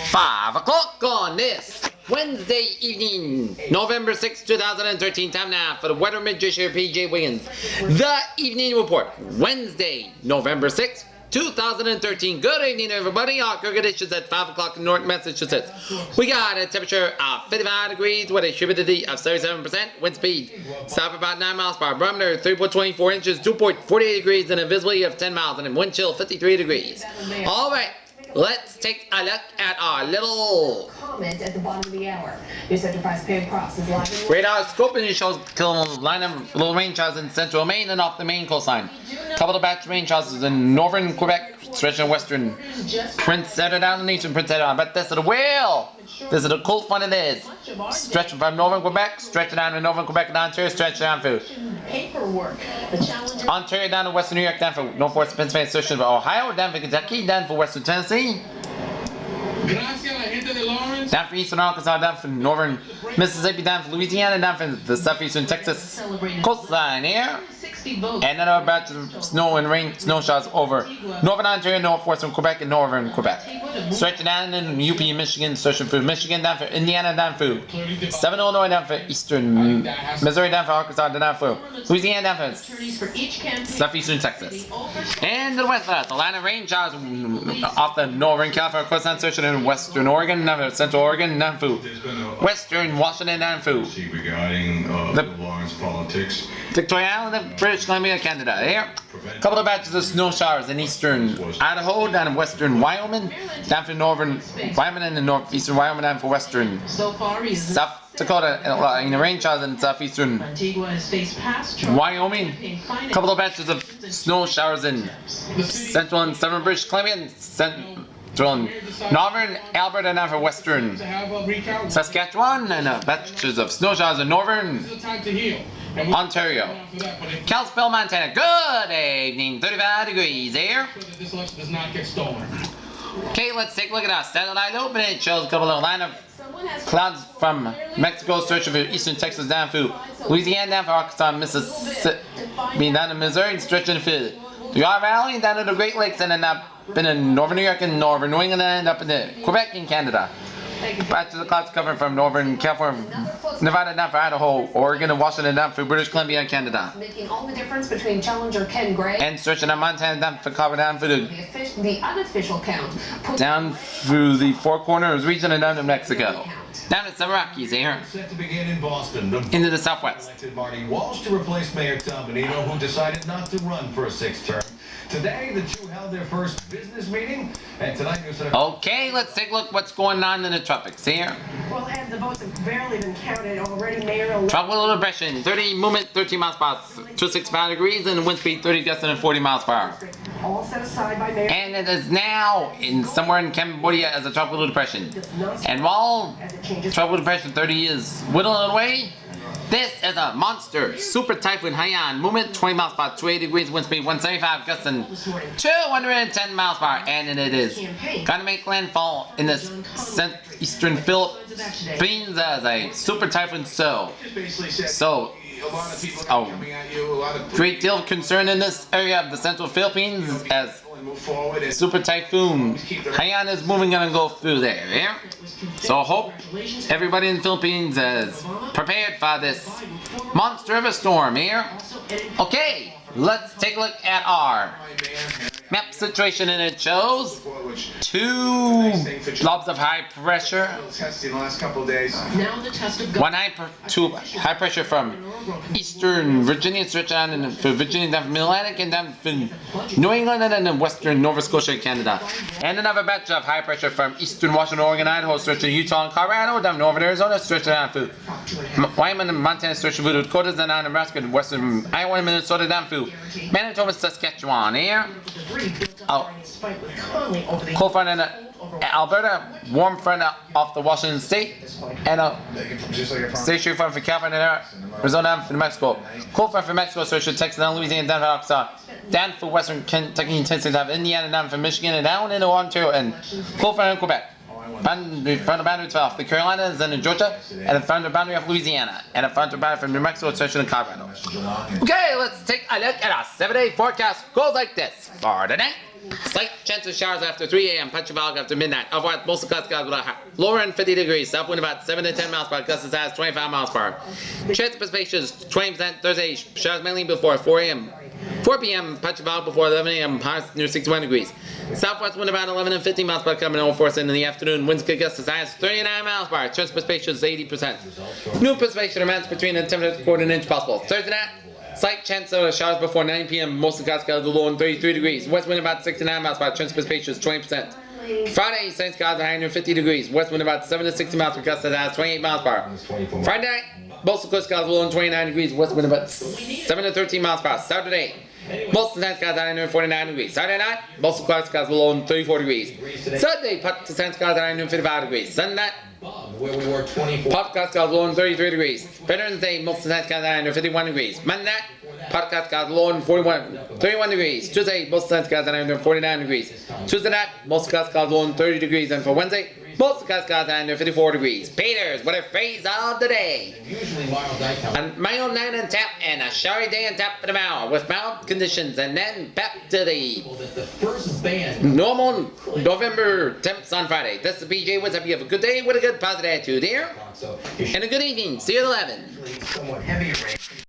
5 o'clock on this Wednesday evening, November 6, 2013. Time now for the weather magician PJ Wiggins. The evening report, Wednesday, November 6, 2013. Good evening, everybody. Our conditions at 5 o'clock in North Massachusetts. We got a temperature of 55 degrees with a humidity of 77%. Wind speed south about 9 miles per hour. Barometer 3.24 inches, 2.48 degrees, and a visibility of 10 miles, and a wind chill 53 degrees. All right. Let's take a look at our little comment at the bottom of the hour. News Enterprise Pam Cross is live. radar scoping shows line of little rain showers in central Maine and off the Maine coastline. Couple of batch rain showers in northern Quebec, stretching western Prince Edward Island and eastern Prince Edward Island. But this is the whale. This is the cool fun it is. Stretching from northern Quebec, stretching down to northern Quebec and Ontario, stretching down through Ontario down to western New York, down for northwest Pennsylvania, stretching from Ohio, down for Kentucky, down for western Tennessee. Down for eastern Arkansas, down for northern Mississippi, down for Louisiana, down for the southeastern Texas coastline here. And then a batch of snow and rain, snow showers over northern Ontario, northwestern Quebec, and northern Quebec. Stretching down in UP, Michigan, stretching through Michigan, down for Indiana, down through southern Illinois, down for eastern Missouri, down for Arkansas, down for Louisiana, down for southeastern Texas. And the west of the line of rain showers off the northern California coastline, stretching in western Oregon, down for central Oregon, down for western Washington, down for regarding Lawrence politics. Victoria Island and British Columbia, Canada. Here, a couple of batches of snow showers in eastern Idaho, down in western Wyoming, down for northern Wyoming and in northeastern Wyoming, down for western South Dakota, and the rain showers in southeastern Wyoming. A couple of batches of snow showers in central and southern British Columbia and central northern Alberta, down for western Saskatchewan, and batches of snow showers in northern Ontario. Kalispell, Montana. Good evening. 35 degrees here. Okay, let's take a look at our satellite open. It shows a couple of line of clouds from Mexico, stretching for eastern Texas, down through Louisiana, down for Arkansas, Mississippi, down to Missouri, stretching for the Ohio Valley, down to the Great Lakes, and then up in northern New York and northern New England, and up in the Quebec in Canada. Batches of clouds covering from northern California, Nevada, down for Idaho, Oregon, and Washington, down for British Columbia and Canada. Making all the difference between challenger Ken Gray and stretching on Montana, down for Colorado, down for the unofficial count. Down through the Four Corners region and down to Mexico. Down to the Rockies here. Set to begin in Boston. Into the Southwest. Elected Marty Walsh to replace Mayor Tom Benito, who decided not to run for a sixth term. Today, the two held their first business meeting, and tonight okay, let's take a look what's going on in the tropics here. Well, Ed, the votes have barely been counted already. Mayor tropical depression, 30 movement, 13 miles per hour, 265 degrees, and wind speed 30 gusts and 40 miles per hour. All set aside by Mayor. And it is now somewhere in Cambodia as a tropical depression. And while tropical depression 30 is whittling away, this is a monster super typhoon Haiyan, movement 20 miles per hour, 28 degrees, wind speed 175 gusts and 210 miles per hour, and it is going to make landfall in the eastern Philippines as a super typhoon. So a great deal of concern in this area of the central Philippines as super typhoon Haiyan is moving and go through there. Yeah? So I hope everybody in the Philippines is prepared for this monster of a storm here. Okay, let's take a look at our map situation, and it shows two blobs of high pressure. One high pressure from eastern Virginia, stretch on for Virginia, down from Mid-Atlantic, and down from New England, and then western Nova Scotia, Canada. And another batch of high pressure from eastern Washington, Oregon, Idaho, stretching Utah and Colorado, down northern Arizona, stretching down through Wyoming and Montana, stretching through Dakotas, and down Nebraska, western Iowa and Minnesota, down through Manitoba, Saskatchewan here. Cold front in Alberta, warm front off the Washington State, and a stationary front for California, Arizona, for New Mexico. Cold front for Mexico, stretching Texas, down Louisiana, down for Arkansas, down for western Kentucky and Tennessee, down for Indiana, down for Michigan, and down into Ontario, and cold front in Quebec. From the boundary off the Carolinas and in Georgia, and from the boundary of Louisiana, and from the boundary from New Mexico, stretching in Colorado. Okay, let's take a look at our 7-day forecast. Goes like this. For tonight, Slight chance of showers after 3 a.m. Patchavalk after midnight. Otherwise, most of the clouds will lower in 50 degrees. South wind about 7 to 10 miles per hour. Gusts as high as 25 miles per hour. Chance of precipitation is 20% Thursday. Showers mainly before 4 a.m. 4 p.m. Patchavalk before 11 a.m. Highs near 61 degrees. Southwest wind about 11 and 15 miles per hour coming over force in the afternoon. Winds could gust as high as 39 miles per hour. Chance of precipitation is 80%. New precipitation amounts between a 10 to quarter an inch possible. Thursday night. Slight chance of showers before 9 p.m. Most of the skies will low in 33 degrees. West wind about 69 miles per hour. Chance of precipitation is 20%. Friday, sunny skies high near 50 degrees. West wind about 7 to 60 miles per hour. That's 28 miles per hour. Friday night, most of the skies will low in 29 degrees. West wind about 7 to 13 miles per hour. Saturday, most of the sunny skies high near 49 degrees. Saturday night, most of the skies will low in 34 degrees. Sunday, part the sunny skies high near 55 degrees. Sunday night, podcast got low in 33 degrees. Veterans Day, most of the night got under 51 degrees. Monday night, podcast got low in 31 degrees. Tuesday, most of the night got under 49 degrees. Tuesday night, most of the got low in 30 degrees. And for Wednesday, most of the got under 54 degrees. Peters, what a phrase of the day. A mild night on tap and a showery day on tap for tomorrow with mild conditions. And then back to the normal November temps on Friday. This is BJ. What's up? You have a good day with a good positive attitude here. And a good evening. See you at 11.